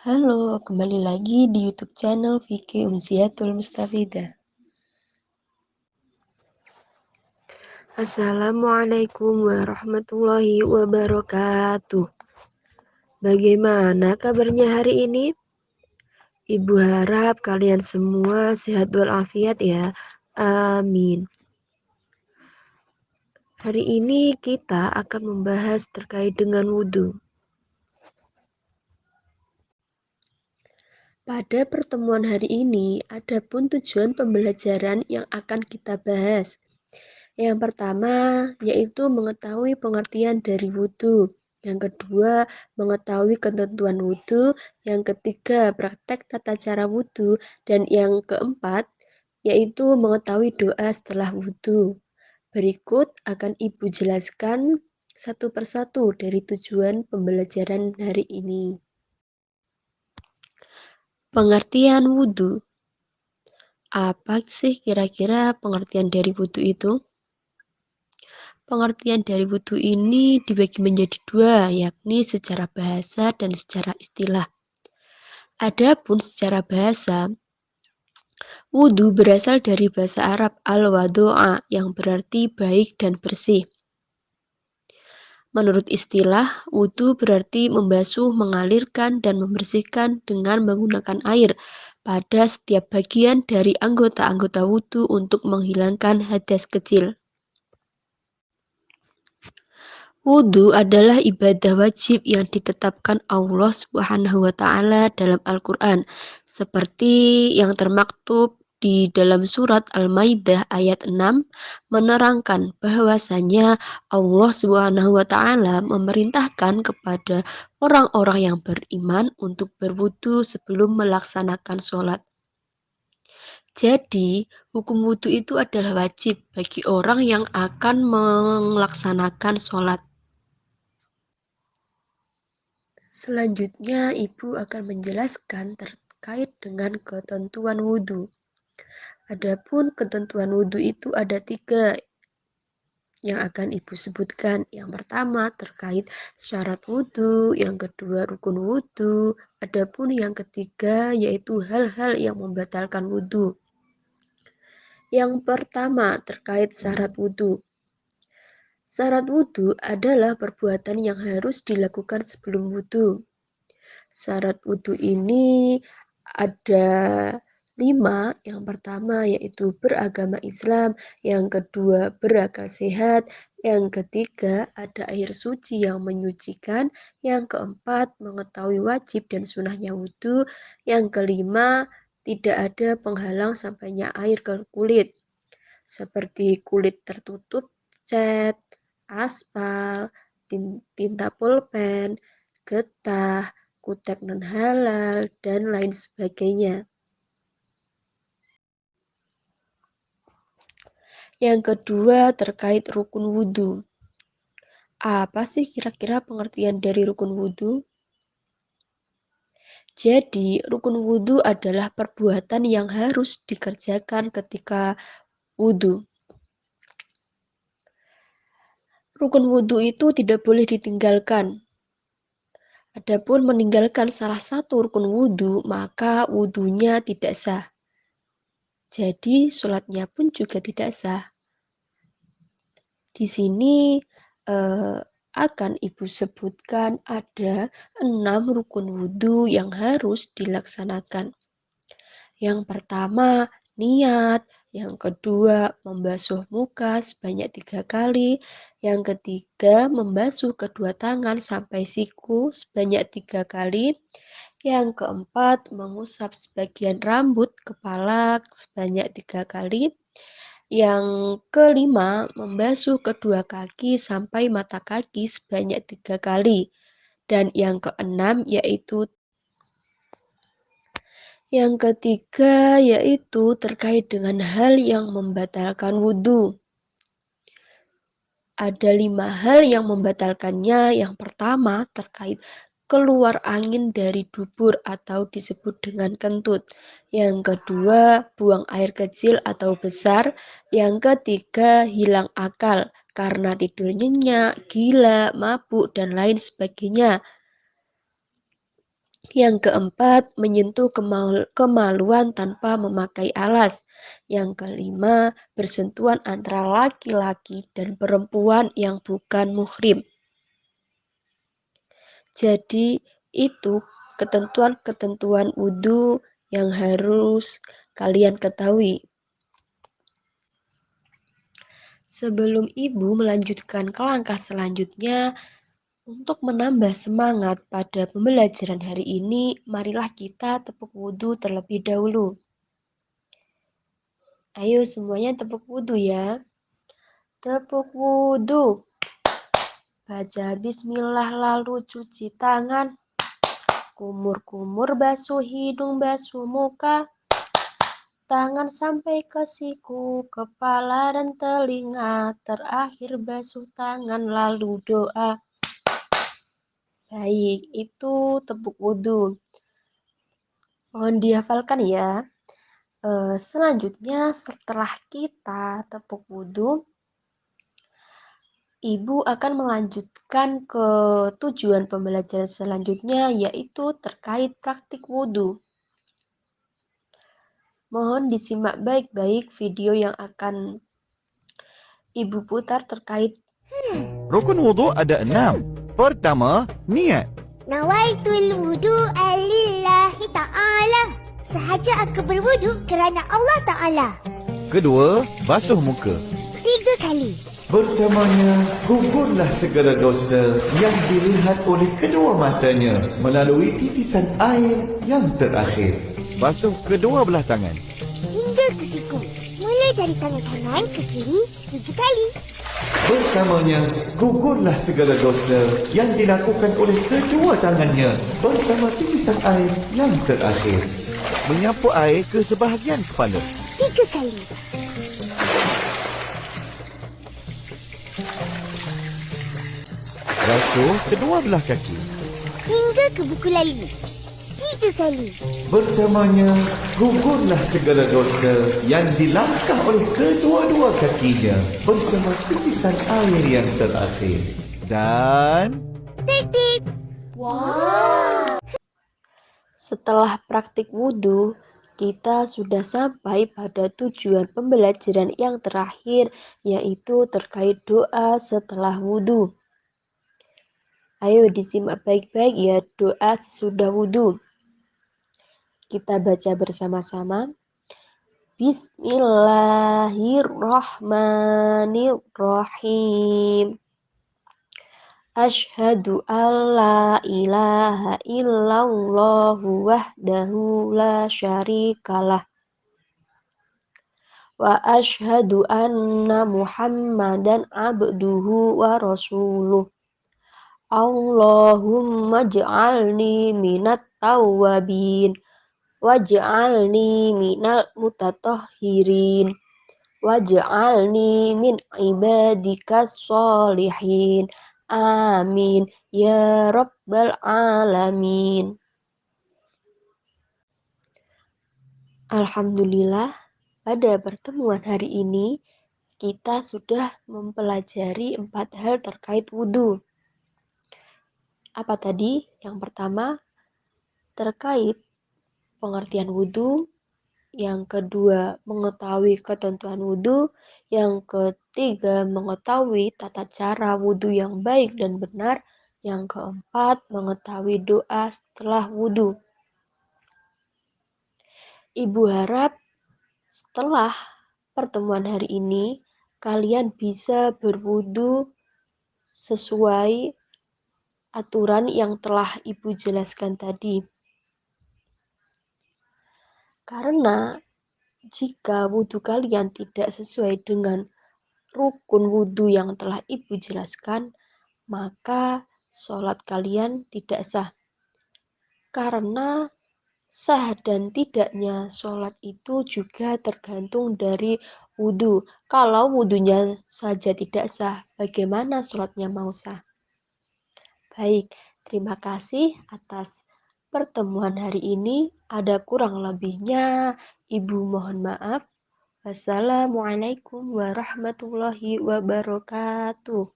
Halo, kembali lagi di YouTube channel Vicky Umziatul Mustafidah. Assalamualaikum warahmatullahi wabarakatuh. Bagaimana kabarnya hari ini? Ibu harap kalian semua sehat walafiat ya. Amin. Hari ini kita akan membahas terkait dengan wudhu. Pada pertemuan hari ini, ada pun tujuan pembelajaran yang akan kita bahas. Yang pertama, yaitu mengetahui pengertian dari wudhu. Yang kedua, mengetahui ketentuan wudhu. Yang ketiga, praktek tata cara wudhu. Dan yang keempat, yaitu mengetahui doa setelah wudhu. Berikut akan Ibu jelaskan satu persatu dari tujuan pembelajaran hari ini. Pengertian wudhu. Apa sih kira-kira pengertian dari wudhu itu? Pengertian dari wudhu ini dibagi menjadi dua, yakni secara bahasa dan secara istilah. Adapun secara bahasa, wudhu berasal dari bahasa Arab al-wadu'a yang berarti baik dan bersih. Menurut istilah, wudhu berarti membasuh, mengalirkan, dan membersihkan dengan menggunakan air pada setiap bagian dari anggota-anggota wudhu untuk menghilangkan hadas kecil. Wudhu adalah ibadah wajib yang ditetapkan Allah Subhanahu wa Ta'ala dalam Al-Quran, seperti yang termaktub di dalam surat Al-Maidah ayat 6 menerangkan bahwasanya Allah Subhanahu wa Ta'ala memerintahkan kepada orang-orang yang beriman untuk berwudhu sebelum melaksanakan sholat. Jadi, hukum wudhu itu adalah wajib bagi orang yang akan melaksanakan sholat. Selanjutnya, Ibu akan menjelaskan terkait dengan ketentuan wudhu. Adapun ketentuan wudhu itu ada 3 yang akan Ibu sebutkan. Yang pertama terkait syarat wudhu, yang kedua rukun wudhu, adapun yang ketiga yaitu hal-hal yang membatalkan wudhu. Yang pertama terkait syarat wudhu. Syarat wudhu adalah perbuatan yang harus dilakukan sebelum wudhu. Syarat wudhu ini ada 5. Yang pertama yaitu beragama Islam, yang kedua berakal sehat, yang ketiga ada air suci yang menyucikan, yang keempat mengetahui wajib dan sunahnya wudhu, yang kelima tidak ada penghalang sampainya air ke kulit, seperti kulit tertutup, cat, aspal, tinta pulpen, getah, kutek non-halal, dan lain sebagainya. Yang kedua terkait rukun wudhu. Apa sih kira-kira pengertian dari rukun wudhu? Jadi, rukun wudhu adalah perbuatan yang harus dikerjakan ketika wudhu. Rukun wudhu itu tidak boleh ditinggalkan. Adapun meninggalkan salah satu rukun wudhu, maka wudhunya tidak sah. Jadi, sholatnya pun juga tidak sah. Di sini akan Ibu sebutkan ada 6 rukun wudhu yang harus dilaksanakan. Yang pertama, niat. Yang kedua, membasuh muka sebanyak 3 kali. Yang ketiga, membasuh kedua tangan sampai siku sebanyak 3 kali. Yang keempat, mengusap sebagian rambut kepala sebanyak 3 kali. Yang kelima, membasuh kedua kaki sampai mata kaki sebanyak 3 kali. Dan yang keenam yaitu terkait dengan hal yang membatalkan wudhu. Ada 5 hal yang membatalkannya. Yang pertama terkait keluar angin dari dubur atau disebut dengan kentut. Yang kedua, buang air kecil atau besar. Yang ketiga, hilang akal karena tidur nyenyak, gila, mabuk, dan lain sebagainya. Yang keempat, menyentuh kemaluan tanpa memakai alas. Yang kelima, bersentuhan antara laki-laki dan perempuan yang bukan muhrim. Jadi itu ketentuan-ketentuan wudhu yang harus kalian ketahui. Sebelum ibu melanjutkan ke langkah selanjutnya, untuk menambah semangat pada pembelajaran hari ini, marilah kita tepuk wudhu terlebih dahulu. Ayo semuanya tepuk wudhu ya. Tepuk wudhu. Baca bismillah lalu cuci tangan. Kumur-kumur basuh hidung, basuh muka. Tangan sampai ke siku, kepala dan telinga. Terakhir basuh tangan lalu doa. Baik, itu tepuk wudhu. Mohon dihafalkan ya. Selanjutnya setelah kita tepuk wudhu, Ibu akan melanjutkan ke tujuan pembelajaran selanjutnya, yaitu terkait praktik wudhu. Mohon disimak baik-baik video yang akan Ibu putar terkait. Rukun wudhu ada 6. Pertama, niat. Nawaitul wudu'a lillahi ta'ala. Sahaja aku berwudu kerana Allah Ta'ala. Kedua, basuh muka. 3 kali. Bersamanya, gugurlah segala dosa yang dilihat oleh kedua matanya melalui titisan air yang terakhir. Basuh kedua belah tangan. Hingga ke siku. Mula dari tangan kanan ke kiri 3 kali. Bersamanya, gugurlah segala dosa yang dilakukan oleh kedua tangannya bersama titisan air yang terakhir. Menyapu air ke sebahagian kepala. 3 kali. Basuh kedua belah kaki. Hingga ke buku lalu 3 kali. Bersamanya, gugurlah segala dosa yang dilangkah oleh kedua-dua kakinya bersama titisan air yang terakhir. Dan Tertib. Setelah praktik wudhu, kita sudah sampai pada tujuan pembelajaran yang terakhir, yaitu terkait doa setelah wudhu. Ayo disimak baik-baik ya doa sesudah wudhu. Kita baca bersama-sama. Bismillahirrahmanirrahim. Asyhadu an la ilaha illallah wahdahu la syarikalah. Wa asyhadu anna Muhammadan abduhu wa rasuluh. Allahumma ja'alni minat tawwabin waj'alni minal mutatahhirin waj'alni min ibadikas sholihin. Amin ya rabbal alamin. Alhamdulillah, pada pertemuan hari ini kita sudah mempelajari 4 hal terkait wudhu. Apa tadi? Yang pertama, terkait pengertian wudhu. Yang kedua, mengetahui ketentuan wudhu. Yang ketiga, mengetahui tata cara wudhu yang baik dan benar. Yang keempat, mengetahui doa setelah wudhu. Ibu harap setelah pertemuan hari ini, kalian bisa berwudhu sesuai aturan yang telah Ibu jelaskan tadi. Karena jika wudhu kalian tidak sesuai dengan rukun wudhu yang telah Ibu jelaskan, maka sholat kalian tidak sah. Karena sah dan tidaknya sholat itu juga tergantung dari wudhu. Kalau wudhunya saja tidak sah, bagaimana sholatnya mau sah? Baik, terima kasih atas pertemuan hari ini. Ada kurang lebihnya, Ibu mohon maaf. Wassalamualaikum warahmatullahi wabarakatuh.